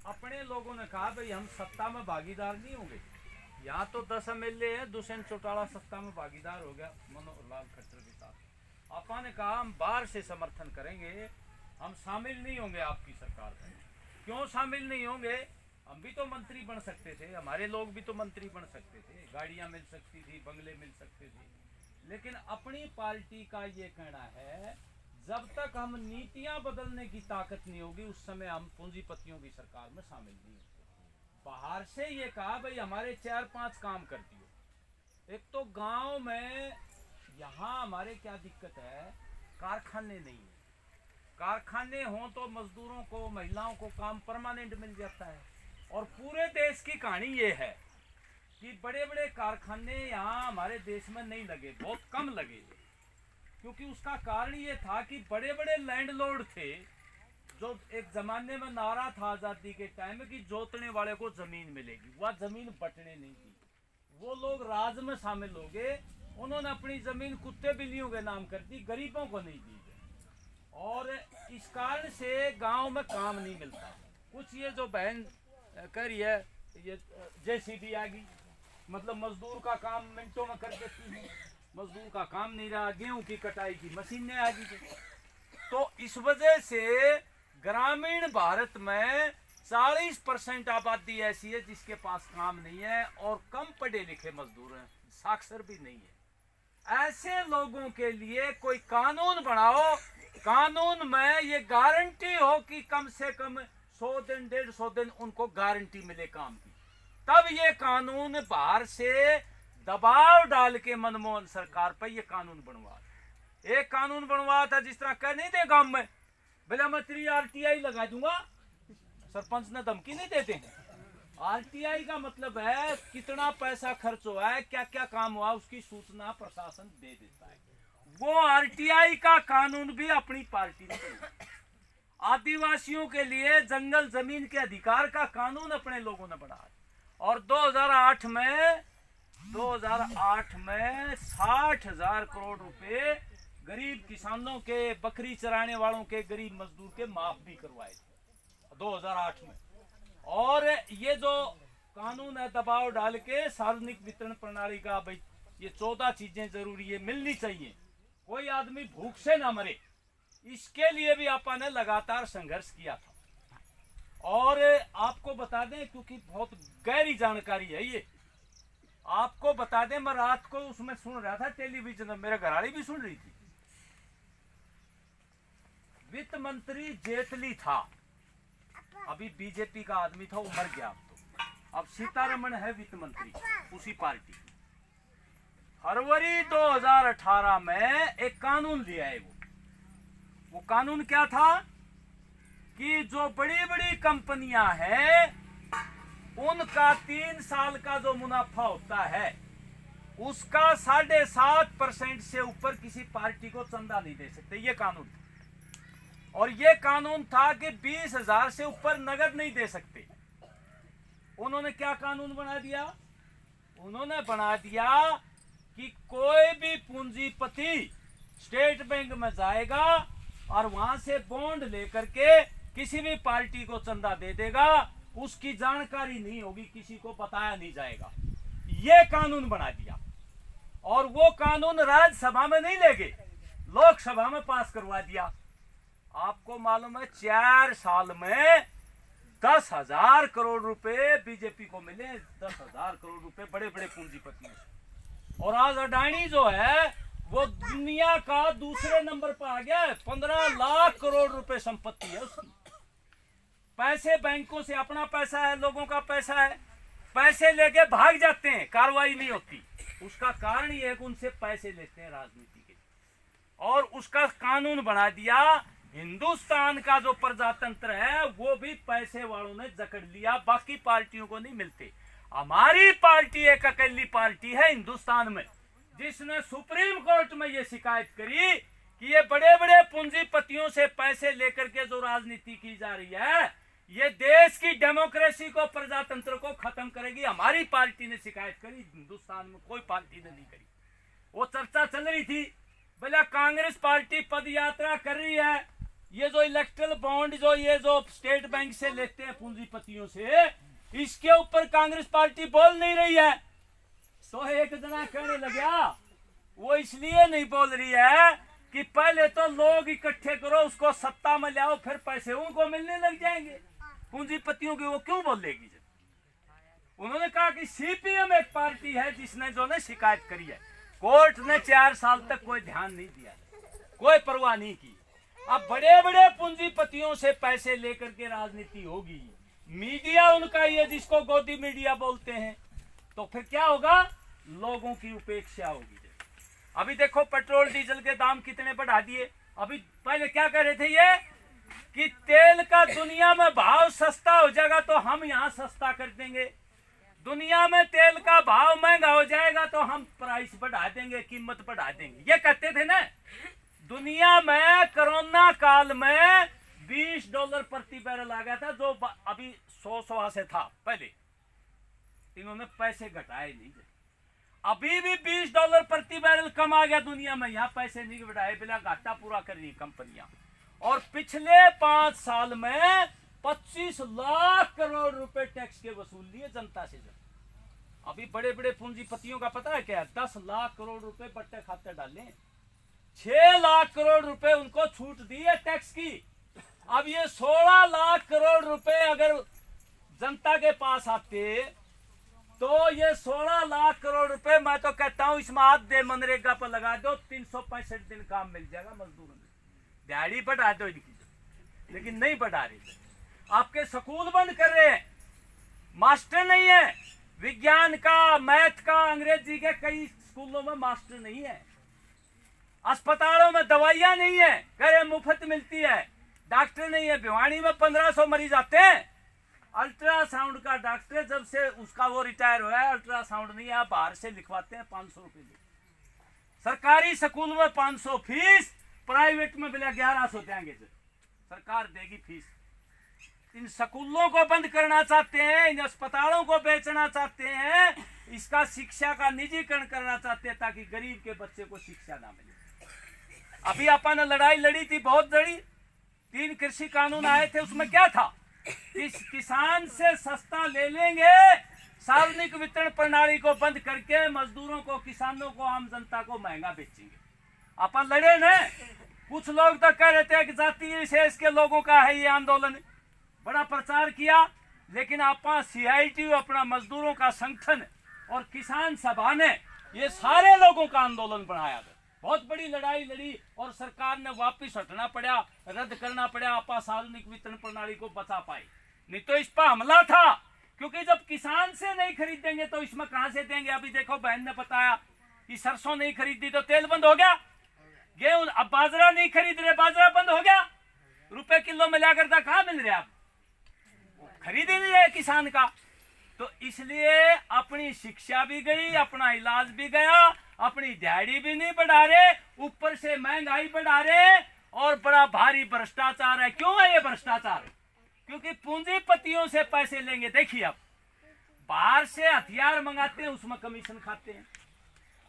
अपने लोगों ने कहा भाई हम सत्ता में भागीदार नहीं होंगे। यहाँ तो 10 MLA है, दुष्यंत चौटाला सत्ता में भागीदार हो गया मनोहर लाल खट्टर के साथ। आपा ने कहा हम बाहर से समर्थन करेंगे, हम शामिल नहीं होंगे आपकी सरकार में। क्यों शामिल नहीं होंगे? हम भी तो मंत्री बन सकते थे, हमारे लोग भी तो मंत्री बन सकते थे, गाड़ियां मिल सकती थी, बंगले मिल सकते थे। लेकिन अपनी पार्टी का ये कहना है जब तक हम नीतियां बदलने की ताकत नहीं होगी उस समय हम पूंजीपतियों की सरकार में शामिल नहीं होंगे। बाहर से ये कहा भाई हमारे 4-5 काम कर दियो। एक तो गांव में यहाँ हमारे क्या दिक्कत है, कारखाने नहीं है। कारखाने हों तो मजदूरों को, महिलाओं को काम परमानेंट मिल जाता है। और पूरे देश की कहानी ये है कि बड़े बड़े कारखाने यहाँ हमारे देश में नहीं लगे, बहुत कम लगे। क्योंकि उसका कारण ये था कि बड़े बड़े लैंडलॉर्ड थे, जो एक जमाने में नारा था आजादी के टाइम में कि जोतने वाले को जमीन मिलेगी, वह जमीन बंटने नहीं दी। वो लोग राज में शामिल हो गए, उन्होंने अपनी जमीन कुत्ते बिल्लियों के नाम कर दी, गरीबों को नहीं दी। और इस कारण से गांव में काम नहीं मिलता। कुछ ये जो बहन कह रही है, ये JCB आ गई, मतलब मजदूर का काम मिनटों में कर देती है, मजदूर का काम नहीं रहा, गेहूं की कटाई की मशीनें आ गई। तो इस वजह से ग्रामीण भारत में 40% आबादी ऐसी है जिसके पास काम नहीं है और कम पढ़े लिखे मजदूर हैं, साक्षर भी नहीं है। ऐसे लोगों के लिए कोई कानून बनाओ, कानून में ये गारंटी हो कि कम से कम 100 दिन 150 दिन उनको गारंटी मिले काम की, तब ये कानून बाहर से दबाव डाल के मनमोहन सरकार पर ये कानून बनवा। एक कानून बनवा था जिस तरह कह नहीं दे गांव में, बोला मैं तेरी RTI लगा दूंगा, सरपंच ने धमकी नहीं देते हैं। RTI का मतलब है कितना पैसा खर्च हुआ है, क्या क्या काम हुआ, उसकी सूचना प्रशासन दे देता है। वो RTI का कानून भी अपनी पार्टी ने बनाया। आदिवासियों के लिए जंगल जमीन के अधिकार का कानून अपने लोगों ने बनाया। और 2008 में 60,000 करोड़ रुपए गरीब किसानों के, बकरी चराने वालों के, गरीब मजदूर के माफ भी करवाए थे 2008 में। और ये जो कानून है दबाव डाल के सार्वजनिक वितरण प्रणाली का, भाई ये 14 चीजें जरूरी है, मिलनी चाहिए, कोई आदमी भूख से ना मरे, इसके लिए भी आपा ने लगातार संघर्ष किया था। और आपको बता दें, क्योंकि बहुत गहरी जानकारी है ये, आपको बता दें, मैं रात को उसमें सुन रहा था टेलीविजन में, मेरे घरवाली भी सुन रही थी। वित्त मंत्री जेटली था, अभी बीजेपी का आदमी था, वो मर गया अब सीतारमण है वित्त मंत्री उसी पार्टी। फरवरी 2018 में एक कानून लिया है। वो कानून क्या था कि जो बड़ी बड़ी कंपनियां हैं उनका 3 साल का जो मुनाफा होता है उसका 7.5% से ऊपर किसी पार्टी को चंदा नहीं दे सकते, ये कानून था। और ये कानून था कि 20,000 से ऊपर नगद नहीं दे सकते। उन्होंने क्या कानून बना दिया? उन्होंने बना दिया कि कोई भी पूंजीपति स्टेट बैंक में जाएगा और वहां से बॉन्ड लेकर के किसी भी पार्टी को चंदा दे देगा, उसकी जानकारी नहीं होगी, किसी को बताया नहीं जाएगा। ये कानून बना दिया। और वो कानून राज्यसभा में नहीं ले गए, लोकसभा में पास करवा दिया। आपको मालूम है 4 साल में 10,000 करोड़ रुपए बीजेपी को मिले, 10,000 करोड़ रुपए बड़े बड़े पूंजीपतियों से। और आज अडानी जो है वो दुनिया का दूसरे नंबर पर आ गया है, 15 लाख करोड़ रुपए संपत्ति है उसकी। पैसे बैंकों से, अपना पैसा है, लोगों का पैसा है, पैसे लेके भाग जाते हैं, कार्रवाई नहीं होती। उसका कारण ये है कि उनसे पैसे लेते हैं राजनीति के। और उसका कानून बना दिया। हिंदुस्तान का जो प्रजातंत्र है वो भी पैसे वालों ने जकड़ लिया, बाकी पार्टियों को नहीं मिलते। हमारी पार्टी एक अकेली पार्टी है हिंदुस्तान में जिसने सुप्रीम कोर्ट में ये शिकायत करी कि ये बड़े बड़े पूंजीपतियों से पैसे लेकर के जो राजनीति की जा रही है ये देश की डेमोक्रेसी को, प्रजातंत्र को खत्म करेगी। हमारी पार्टी ने शिकायत करी, हिंदुस्तान में कोई पार्टी ने नहीं करी। वो चर्चा चल रही थी, बोला कांग्रेस पार्टी पद यात्रा कर रही है, ये जो इलेक्ट्रल बॉन्ड जो ये जो स्टेट बैंक से लेते हैं पूंजीपतियों से, इसके ऊपर कांग्रेस पार्टी बोल नहीं रही है। तो एक जना कहने लगा वो इसलिए नहीं बोल रही है कि पहले तो लोग इकट्ठे करो, उसको सत्ता में लाओ, फिर पैसे उनको मिलने लग जाएंगे पूंजीपतियों के। वो क्यों बोलेगी? उन्होंने कहा कि सीपीएम एक पार्टी है जिसने जो ने शिकायत करी है, कोर्ट ने 4 साल तक कोई ध्यान नहीं दिया, कोई परवाह नहीं की। अब बड़े बड़े पूंजीपतियों से पैसे लेकर के राजनीति होगी, मीडिया उनका ये जिसको गोदी मीडिया बोलते हैं, तो फिर क्या होगा? लोगों की उपेक्षा होगी। अभी देखो पेट्रोल डीजल के दाम कितने बढ़ा दिए। अभी पहले क्या कह रहे थे ये कि तेल का दुनिया में भाव सस्ता हो जाएगा तो हम यहाँ सस्ता कर देंगे, दुनिया में तेल का भाव महंगा हो जाएगा तो हम प्राइस बढ़ा देंगे, कीमत बढ़ा देंगे, ये कहते थे ना। दुनिया में कोरोना काल में $20 प्रति बैरल आ गया था, जो अभी 100 से था पहले। इन्होंने पैसे घटाए नहीं, अभी भी $20 प्रति बैरल कम आ गया दुनिया में, यहाँ पैसे नहीं बढ़ाए, बिना घाटा पूरा कर रही कंपनियां। और पिछले 5 साल में 25 लाख करोड़ रुपए टैक्स के वसूल लिए जनता से। अभी बड़े बड़े पूंजीपतियों का पता है क्या? 10 लाख करोड़ रुपए बट्टे खाते डाले, 6 लाख करोड़ रुपए उनको छूट दी है टैक्स की। अब ये 16 लाख करोड़ रुपए अगर जनता के पास आते तो ये 16 लाख करोड़ रुपए, मैं तो कहता हूं इसमें आधे मनरेगा पर लगा दो, 365 दिन काम मिल जाएगा मजदूरों में। दिहाड़ी बढ़ा दो इनकी, लेकिन नहीं बढ़ा रही। आपके स्कूल बंद कर रहे हैं, मास्टर नहीं है, विज्ञान का, मैथ का, अंग्रेजी के कई स्कूलों में मास्टर नहीं है, अस्पतालों में दवाइयां नहीं है, कह मुफ्त मिलती है, डॉक्टर नहीं है। भिवानी में 1500 मरीज आते हैं, अल्ट्रासाउंड का डॉक्टर जब से उसका वो रिटायर हुआ है, अल्ट्रासाउंड नहीं है, बाहर से लिखवाते हैं 500 रुपए। सरकारी स्कूल में 500 फीस, प्राइवेट में बिना 1100 देंगे, सरकार देगी फीस। इन स्कूलों को बंद करना चाहते हैं, इन अस्पतालों को बेचना चाहते हैं, इसका शिक्षा का निजीकरण करना चाहते हैं ताकि गरीब के बच्चे को शिक्षा ना मिले। अभी अपन ने लड़ाई लड़ी थी, बहुत लड़ी, 3 कृषि कानून आए थे, उसमें क्या था? इस किसान से सस्ता ले लेंगे, सार्वजनिक वितरण प्रणाली को बंद करके मजदूरों को, किसानों को, आम जनता को महंगा बेचेंगे। अपन लड़े न। कुछ लोग तो कह रहे थे कि जातीय विशेष के लोगों का है ये आंदोलन, बड़ा प्रचार किया, लेकिन आपा CITU अपना मजदूरों का संगठन और किसान सभा ने ये सारे लोगों का आंदोलन बनाया था। बहुत बड़ी लड़ाई लड़ी और सरकार ने वापिस हटना पड़ा, रद्द करना पड़ा, आपा सार्वजनिक वितरण प्रणाली को बचा पाई। नहीं तो इस पर हमला था, क्योंकि जब किसान से नहीं खरीदेंगे तो इसमें कहां से देंगे? अभी देखो बहन ने बताया कि सरसों नहीं खरीदी तो तेल बंद हो गया, गेहूं, अब बाजरा नहीं खरीद रहे, बाजरा बंद हो गया, रुपए किलो मिला करता कहां मिल रहा? खरीद ही नहीं है किसान का। तो इसलिए अपनी शिक्षा भी गई, अपना इलाज भी गया, अपनी दिहाड़ी भी नहीं बढ़ा रहे, ऊपर से महंगाई बढ़ा रहे और बड़ा भारी भ्रष्टाचार है। क्यों है ये भ्रष्टाचार? क्योंकि पूंजीपतियों से पैसे लेंगे। देखिए अब बाहर से हथियार मंगाते हैं, उसमें कमीशन खाते हैं,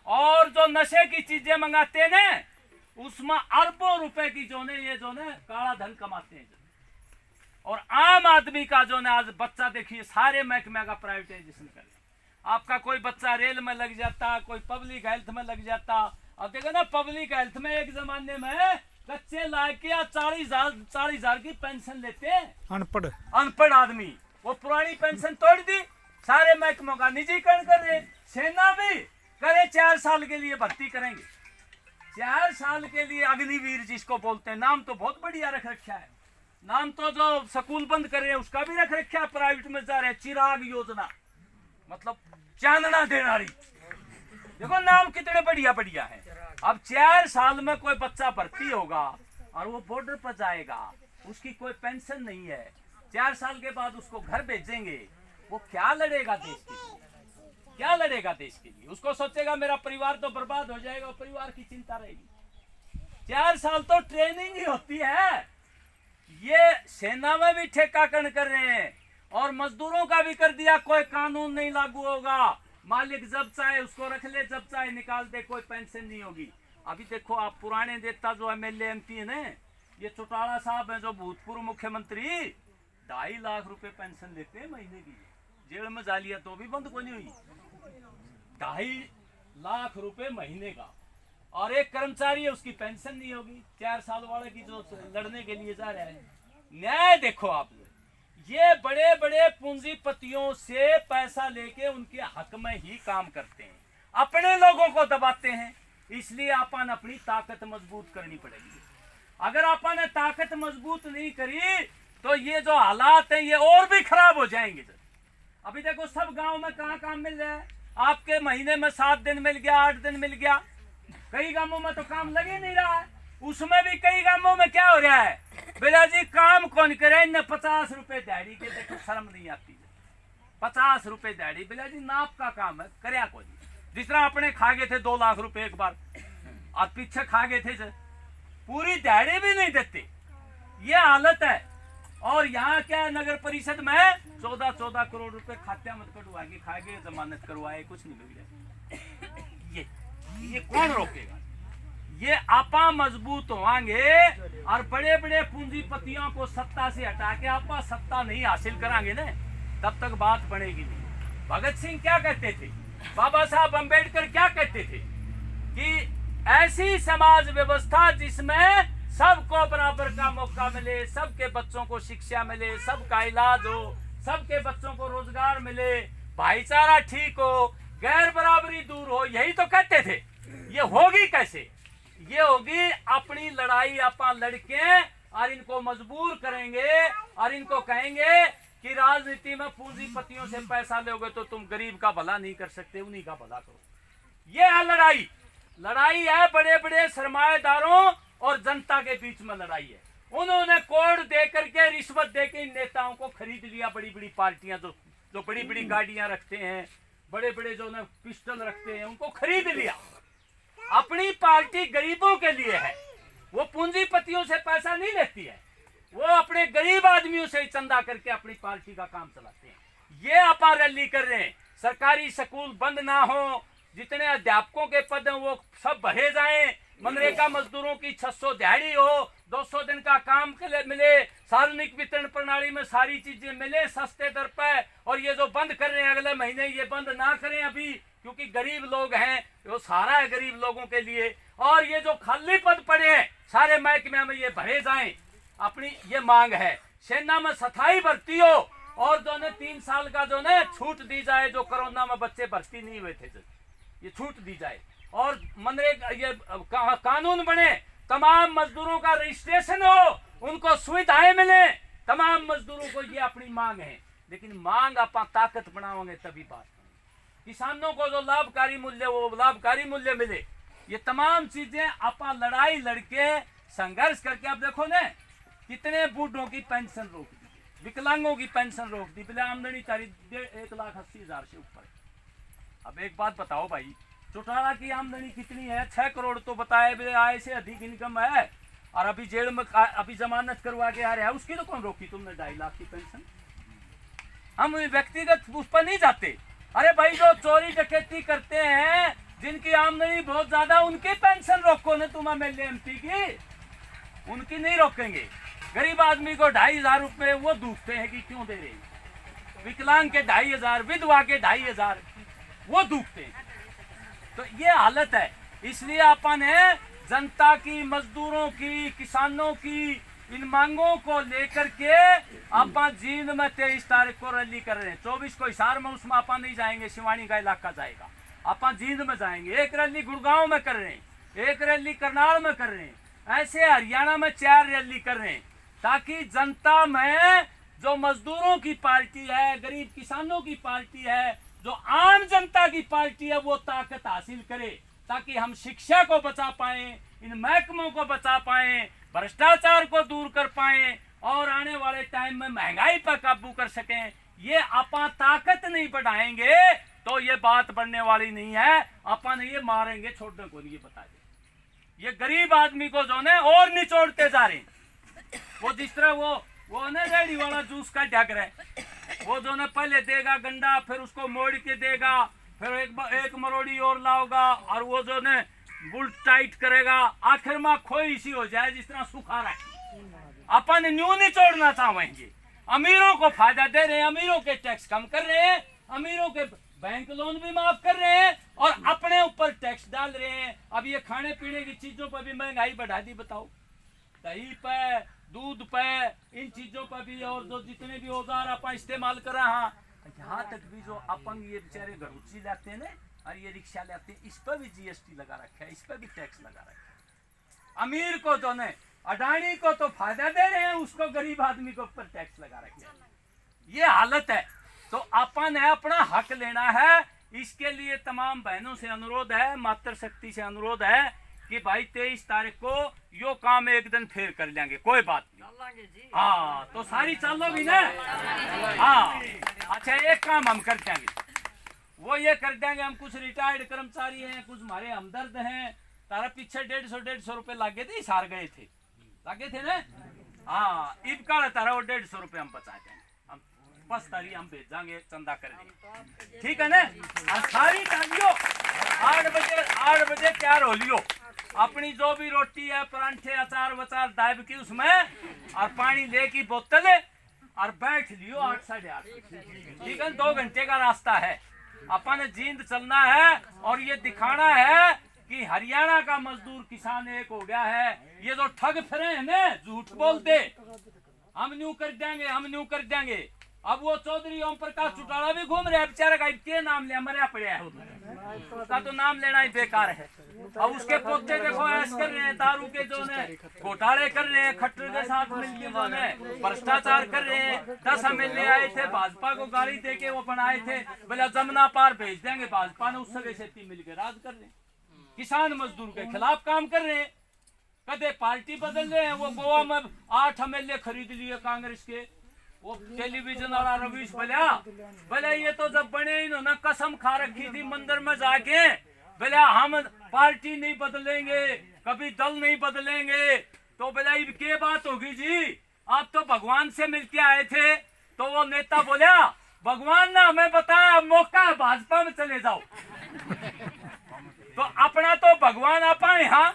और जो नशे की चीजें मंगाते हैं ना, उसमें अरबों रुपए की जो ने ये जो ने काला धन कमाते हैं। और आम आदमी का जो ना आज बच्चा देखिए सारे महकमे का प्राइवेटाइजेशन कर, आपका कोई बच्चा रेल में लग जाता, कोई पब्लिक हेल्थ में लग जाता। अब देखो ना पब्लिक हेल्थ में एक जमाने में कच्चे लाके 40,000 की पेंशन लेते हैं अनपढ़ आदमी, वो पुरानी पेंशन तोड़ दी, सारे महकमों का निजीकरण कर रहे। सेना भी करे 4 साल के लिए भर्ती करेंगे, 4 साल के लिए अग्निवीर जिसको बोलते हैं, नाम तो बहुत बढ़िया रख रखा है, नाम तो जो स्कूल बंद कर रहे हैं उसका भी रख रखा है, प्राइवेट में जा रहे हैं, चिराग योजना, मतलब चांदना देनारी। देखो नाम कितने बढ़िया बढ़िया है। अब 4 साल में कोई बच्चा भर्ती होगा और वो बॉर्डर पर जाएगा, उसकी कोई पेंशन नहीं है, 4 साल के बाद उसको घर भेजेंगे, वो क्या लड़ेगा देश के लिए? क्या लड़ेगा देश के लिए? उसको सोचेगा मेरा परिवार तो बर्बाद हो जाएगा, और परिवार की चिंता रहेगी। 4 साल तो ट्रेनिंग ही होती है। ये सेना में भी ठेकाकरण कर रहे हैं और मजदूरों का भी कर दिया, कोई कानून नहीं लागू होगा, मालिक जब चाहे उसको रख ले, जब चाहे निकाल दे, कोई पेंशन नहीं होगी। अभी देखो आप पुराने नेता जो MLA MP है ना, ये चौटाला साहब हैं जो भूतपूर्व मुख्यमंत्री, 2.5 लाख रुपए पेंशन लेते हैं महीने की। जेल में जा लिया तो भी बंद को नहीं हुई। 2.5 लाख रुपए महीने का, और एक कर्मचारी है उसकी पेंशन नहीं होगी। 4 साल वाले की जो लड़ने के लिए जा रहा है। न्याय देखो आप, ये बड़े बड़े पूंजीपतियों से पैसा लेके उनके हक में ही काम करते हैं, अपने लोगों को दबाते हैं। इसलिए अपन अपनी ताकत मजबूत करनी पड़ेगी। अगर अपन ने ताकत मजबूत नहीं करी तो ये जो हालात हैं ये और भी खराब हो जाएंगे। अभी देखो सब गांव में कहाँ काम मिल रहा है आपके, महीने में 7 दिन मिल गया, 8 दिन मिल गया। कई गांवों में तो काम लगे नहीं रहा है। उसमें भी कई गांवों में क्या हो रहा है, बेला जी काम कौन करे, इन्हें 50 रुपए दिहाड़ी के, देखो शर्म नहीं आती। 50 रुपए दिहाड़ी, बेला जी नाप का काम है, करया को जी। जिस तरह अपने खा गए थे 2 लाख रुपए एक बार, और पीछे खा गए थे पूरी दिहाड़ी भी नहीं देते। ये हालत है। और यहाँ क्या नगर परिषद में 14 करोड़ रुपए खाते मत कटवा के खा गए, जमानत करवाए, कुछ नहीं बिगड़े। ये कौन रोकेगा? ये आपा मजबूत होंगे और बड़े बड़े पूंजीपतियों को सत्ता से हटा के आपा सत्ता नहीं हासिल करांगे ना, तब तक बात बनेगी नहीं। भगत सिंह क्या कहते थे, बाबा साहब अंबेडकर क्या कहते थे कि ऐसी समाज व्यवस्था जिसमें सबको बराबर का मौका मिले, सबके बच्चों को शिक्षा मिले, सबका इलाज हो, सबके बच्चों को रोजगार मिले, भाईचारा ठीक हो, गैर बराबरी दूर हो, यही तो कहते थे। ये होगी कैसे? ये होगी अपनी लड़ाई आपा लड़के और इनको मजबूर करेंगे और इनको कहेंगे कि राजनीति में पूंजीपतियों से पैसा लोगे तो तुम गरीब का भला नहीं कर सकते, उन्हीं का भला करो। ये है लड़ाई। लड़ाई है बड़े बड़े सरमाएदारों और जनता के बीच में लड़ाई है। उन्होंने कोड दे करके, रिश्वत दे के इन नेताओं को खरीद लिया। बड़ी बड़ी पार्टियां जो बड़ी बड़ी गाड़ियां रखते हैं, बड़े बड़े जो ना पिस्टल रखते हैं, उनको खरीद लिया। अपनी पार्टी गरीबों के लिए है, वो पूंजीपतियों से पैसा नहीं लेती है, वो अपने गरीब आदमियों से चंदा करके अपनी पार्टी का काम चलाते हैं। ये आपा रैली कर रहे हैं। सरकारी स्कूल बंद ना हो, जितने अध्यापकों के पद हैं वो सब भरे जाएं, मनरेगा मजदूरों की 600 दिहाड़ी हो, 200 दिन का काम के लिए मिले, सार्वजनिक वितरण प्रणाली में सारी चीजें मिले सस्ते दर पर। और ये जो बंद कर रहे हैं अगले महीने, ये बंद ना करें अभी, क्योंकि गरीब लोग हैं, वो सारा है गरीब लोगों के लिए। और ये जो खाली पद पड़े हैं सारे महकमे में ये भरे जाएं, अपनी ये मांग है। सेना में स्थायी भर्ती हो, और जो ने 3 साल का जो ने छूट दी जाए, जो कोरोना में बच्चे भर्ती नहीं हुए थे, ये छूट दी जाए। और मनरेगा ये कानून बने, तमाम मजदूरों का रजिस्ट्रेशन हो, उनको सुविधाएं मिले तमाम मजदूरों को, ये अपनी मांग है। लेकिन मांग आप ताकत बनाओगे तभी बात। किसानों को जो लाभकारी मूल्य, वो लाभकारी मूल्य मिले। ये तमाम चीजें आप लड़ाई लड़के संघर्ष करके, अब देखो ना कितने बूढ़ों की पेंशन रोक दी, विकलांगों की पेंशन रोक दी, बिना आमदनी तारी 1,80,000 से ऊपर। अब एक बात बताओ भाई, चौटाला की आमदनी कितनी है? 6 करोड़ तो बताए, आय से अधिक इनकम है, और अभी जेल में अभी जमानत करवा के आ रहा है, उसकी तो कौन रोकी तुमने? 2.5 लाख की पेंशन। हम व्यक्तिगत उस पर नहीं जाते। अरे भाई जो चोरी डकैती करते हैं, जिनकी आमदनी बहुत ज्यादा, उनकी पेंशन रोको ना तुम एमएलए एमपी की, उनकी नहीं रोकेंगे। गरीब आदमी को 2,500 रुपए वो दूखते हैं कि क्यों दे रहे हैं, विकलांग के 2,500, विधवा के 2,500 वो दूखते हैं। तो ये हालत है। इसलिए अपन है जनता की, मजदूरों की, किसानों की इन मांगों को लेकर के अपन जींद में 23 तारीख को रैली कर रहे हैं। 24 को हिसार में, उसमें अपन नहीं जाएंगे, शिवानी का इलाका जाएगा, अपन जींद में जाएंगे। एक रैली गुड़गांव में कर रहे हैं, एक रैली करनाल में कर रहे हैं, ऐसे हरियाणा में 4 रैली कर रहे हैं, ताकि जनता में जो मजदूरों की पार्टी है, गरीब किसानों की पार्टी है, जो आम जनता की पार्टी है, वो ताकत हासिल करे, ताकि हम शिक्षा को बचा पाए, इन महकमों को बचा पाए, भ्रष्टाचार को दूर कर पाए, और आने वाले टाइम में महंगाई पर काबू कर सकें। ये अपन ताकत नहीं बढ़ाएंगे तो ये बात बढ़ने वाली नहीं है। अपन ये मारेंगे, छोड़ने को नहीं, ये बता दे। ये गरीब आदमी को जो ने और निचोड़ते जा रहे हैं। वो जिस तरह वो ना रेडी वाला जूस का ढक रहा है, वो जो ने पहले देगा गंडा, फिर उसको मोड़ के देगा, फिर एक मरोड़ी और लाओगा, और वो जो ने बुल टाइट करेगा, आखिर में खोई सी हो जाए, जिस तरह सुखा रहा है। अपन न्यू नहीं छोड़ना चाहेंगे। अमीरों को फायदा दे रहे हैं, अमीरों के टैक्स कम कर रहे हैं, अमीरों के बैंक लोन भी माफ कर रहे हैं और अपने ऊपर टैक्स डाल रहे हैं। अब ये खाने पीने की चीजों पर भी महंगाई बढ़ा दी, बताओ, दही पे, दूध पे, इन चीजों पर भी, और जो जितने भी औजार अपन इस्तेमाल कर रहे हैं, यहाँ तक भी जो अपन ये बेचारे घरूची लाते हैं ना, और ये रिक्शा लाते हैं, इस पर भी जीएसटी लगा रखा है, इस पर भी टैक्स लगा रखा है। अमीर को तो ने, अडानी को तो फायदा दे रहे हैं, उसको गरीब आदमी के ऊपर टैक्स लगा रखा है। ये हालत है। तो अपन है अपना हक लेना है। इसके लिए तमाम बहनों से अनुरोध है, मातृशक्ति से अनुरोध है कि भाई 23 तारीख को यो काम एक दिन फिर कर लेंगे, कोई बात नहीं। हाँ, तो सारी चलोगी ना? हाँ, अच्छा, एक काम हम कर देंगे, वो ये कर देंगे, हम कुछ रिटायर्ड कर्मचारी हैं, कुछ हमारे हमदर्द हैं, तारा पीछे 150 रुपए लागे थे, सार गए थे, लागे थे ना? हाँ, ईब का तारा वो 150 रुपए हम बचा देंगे, हम 5 तारीख हम भेजांगे, चंदा कर देंगे, ठीक है ना? और सारी तालियों 8 बजे तैयार हो लियो। अपनी जो भी रोटी है, परांठे, अचार वचार दाब की उसमें, और पानी ले की बोतल, और बैठ लियो 8 साढ़े 8, ठीक है? 2 घंटे का रास्ता है, अपन जींद चलना है और ये दिखाना है कि हरियाणा का मजदूर किसान एक हो गया है। ये जो ठग फिरे हैं ना, झूठ बोलते, हम न्यू कर देंगे, हम न्यू कर देंगे। अब वो चौधरी ओम प्रकाश चौटाला भी घूम रहे हैं, बेचारा का के नाम लिया, मरिया पड़िया है, उसका तो नाम लेना ही बेकार है। अब उसके पोते देखो ऐश कर रहे हैं, दारू के जो ने घोटाले कर रहे हैं, खट्टर के साथ मिलकर जो ने भ्रष्टाचार कर रहे हैं। 10 एमएलए आए थे, भाजपा को गाली देके वो बनाए थे, बोला जमुना पार भेज देंगे, भाजपा ने उस सगे से मिलकर राज कर रहे हैं, किसान मजदूर के खिलाफ काम कर रहे हैं। कदे पार्टी बदल रहे हैं। वो गोवा में 8 एमएलए खरीद लिए कांग्रेस के, वो टेलीविजन वाला रवीश बोला ये तो जब बने इन्होंने कसम खा रखी थी मंदिर में जाके, बोला हम पार्टी नहीं बदलेंगे, कभी दल नहीं बदलेंगे। तो बोला ये क्या बात होगी जी, आप तो भगवान से मिलके आए थे। तो वो नेता बोला भगवान ने हमें बताया मौका है, भाजपा में चले जाओ। तो अपना तो भगवान आपा यहाँ,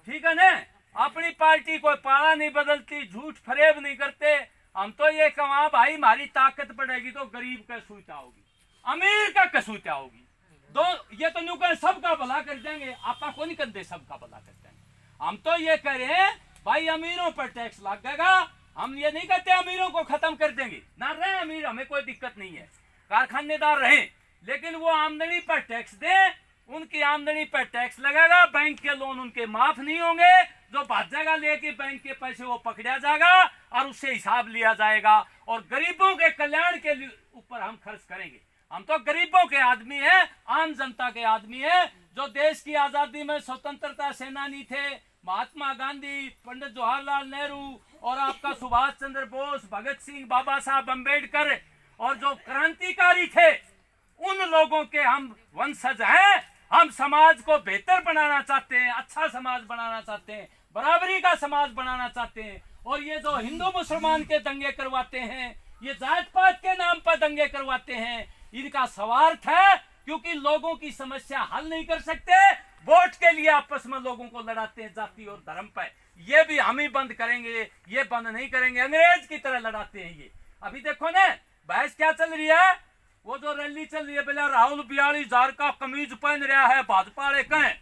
ठीक है ना? अपनी पार्टी कोई पाला नहीं बदलती, झूठ फरेब नहीं करते। हम तो ये कहा भाई हमारी ताकत बढ़ेगी तो गरीब का सूता होगी, अमीर का कसूता होगी। दो ये तो न्यू कर सबका भला कर देंगे, आपा को नहीं कर दे, सबका भला कर देंगे। हम तो ये करें भाई अमीरों पर टैक्स लगेगा, हम ये नहीं कहते अमीरों को खत्म कर देंगे, ना रहे अमीर, हमें कोई दिक्कत नहीं है, कारखानेदार रहे, लेकिन वो आमदनी पर टैक्स दे, उनकी आमदनी पर टैक्स लगेगा। बैंक के लोन उनके माफ नहीं होंगे, जो भाजेगा लेके बैंक के पैसे वो पकड़ा जाएगा और उससे हिसाब लिया जाएगा, और गरीबों के कल्याण के ऊपर हम खर्च करेंगे। हम तो गरीबों के आदमी हैं, आम जनता के आदमी हैं, जो देश की आजादी में स्वतंत्रता सेनानी थे, महात्मा गांधी, पंडित जवाहरलाल नेहरू और आपका सुभाष चंद्र बोस, भगत सिंह, बाबा साहब अम्बेडकर, और जो क्रांतिकारी थे, उन लोगों के हम वंशज हैं। हम समाज को बेहतर बनाना चाहते हैं, अच्छा समाज बनाना चाहते हैं, बराबरी का समाज बनाना चाहते हैं। और ये जो हिंदू मुसलमान के दंगे करवाते हैं, ये जात पात के नाम पर दंगे करवाते हैं, इनका स्वार्थ है, क्योंकि लोगों की समस्या हल नहीं कर सकते, वोट के लिए आपस में लोगों को लड़ाते हैं जाति और धर्म पर। ये भी हम ही बंद करेंगे, ये बंद नहीं करेंगे, अंग्रेज की तरह लड़ाते हैं ये। अभी देखो ना बहस क्या चल रही है, वो जो रैली चल रही है, बोला राहुल 42,000 का कमीज पहन रहा है, भाजपा वाले कहें,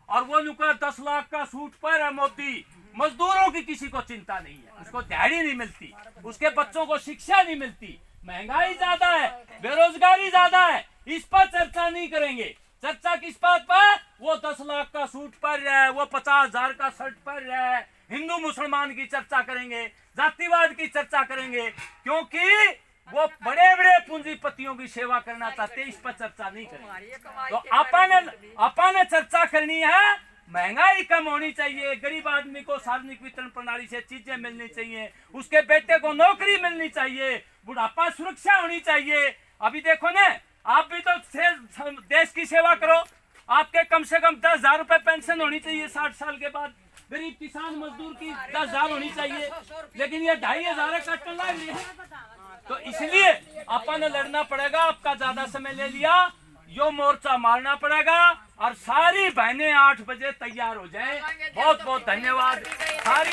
और वो नुका 10 लाख का सूट पहन है मोदी। मजदूरों की किसी को चिंता नहीं है, उसको दिहाड़ी नहीं मिलती, उसके बच्चों को शिक्षा नहीं मिलती, महंगाई ज्यादा है, बेरोजगारी ज्यादा है, इस पर चर्चा नहीं करेंगे। चर्चा किस बात पर? वो 10 लाख का सूट पहन रहा है, वो 50,000 का शर्ट पहन रहा है, हिंदू मुसलमान की चर्चा करेंगे, जातिवाद की चर्चा करेंगे, क्योंकि वो बड़े बड़े पूंजीपतियों की सेवा करना चाहते हैं, इस पर चर्चा नहीं करेंगे। तो अपन चर्चा करनी है, महंगाई कम होनी चाहिए, गरीब आदमी को सार्वजनिक वितरण प्रणाली से चीजें मिलनी चाहिए, उसके बेटे को नौकरी मिलनी चाहिए, बुढ़ापा सुरक्षा होनी चाहिए। अभी देखो ना, आप भी तो देश की सेवा करो, आपके कम से कम 10,000 रुपए पेंशन होनी चाहिए 60 साल के बाद, गरीब किसान मजदूर की 10,000 होनी चाहिए, लेकिन ये 2,500 कटने लग रही है। तो इसलिए अपन लड़ना पड़ेगा। आपका ज्यादा समय ले लिया, यो मोर्चा मारना पड़ेगा, और सारी बहनें 8 बजे तैयार हो जाएं। बहुत बहुत धन्यवाद। सारी